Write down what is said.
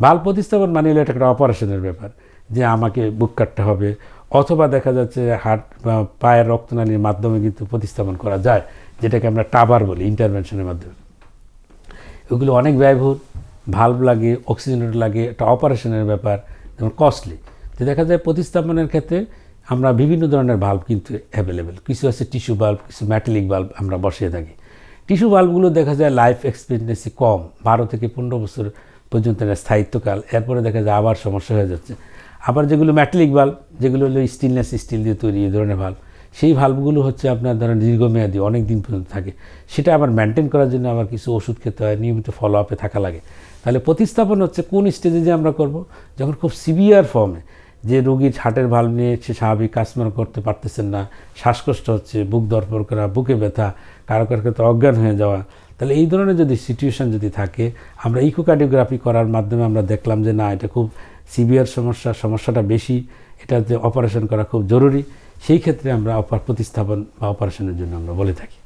Valve প্রতিস্থাপন মানে হলো এটা একটা অপারেশনের ব্যাপার, যে আমাকে বুক কাটতে হবে, অথবা দেখা যাচ্ছে হার্ট বা পায়ের রক্তনালীর মাধ্যমে কিন্তু প্রতিস্থাপন করা যায়, যেটাকে আমরা টাবার বলি, ইন্টারভেনশনের মাধ্যমে। এগুলো অনেক ব্যয়বহুল, ভাল্ব লাগে, অক্সিজেনেটর লাগে, একটা অপারেশনের ব্যাপার, যেমন কস্টলি। তো দেখা যায় প্রতিস্থাপনের ক্ষেত্রে আমরা বিভিন্ন ধরনের ভাল্ব কিন্তু অ্যাভেলেবেল, কিছু আছে টিস্যু বাল্ব, কিছু মেটালিক বাল্ব আমরা বসিয়ে থাকি। টিস্যু বাল্বগুলো দেখা যায় লাইফ এক্সপেক্টেন্সি কম, 12 থেকে 15 বছর পর্যন্ত এর স্থায়িত্বকাল, এরপরে দেখা যায় আবার সমস্যা হয়ে যাচ্ছে। আবার যেগুলো মেটালিক বাল্ব, যেগুলো হলো স্টেনলেস স্টিল দিয়ে তৈরি, এই ধরনের ভাল্ব, সেই ভাল্বগুলো হচ্ছে আপনার ধরেন দীর্ঘমেয়াদী, অনেক দিন পর্যন্ত থাকে। সেটা আবার মেনটেন করার জন্য আবার কিছু ওষুধ খেতে হয়, নিয়মিত ফলো আপে থাকা লাগে। তাহলে প্রতিস্থাপন হচ্ছে কোন স্টেজে যে আমরা করব, যখন খুব সিভিয়ার ফর্মে, যে রোগীর হার্টের ভাল্ব নিয়ে সে স্বাভাবিক কাজকর্ম করতে পারতেছেন না, শ্বাসকষ্ট হচ্ছে, বুক ধড়ফড় করা, বুকে ব্যথা, কারো কারো ক্ষেত্রে অজ্ঞান হয়ে যাওয়া, তাহলে এই ধরনের যদি সিচুয়েশান যদি থাকে, আমরা ইকোকার্ডিওগ্রাফি করার মাধ্যমে আমরা দেখলাম যে না, এটা খুব সিভিয়ার সমস্যাটা বেশি, এটাতে অপারেশন করা খুব জরুরি, সেই ক্ষেত্রে আমরা প্রতিস্থাপন বা অপারেশনের জন্য আমরা বলে থাকি।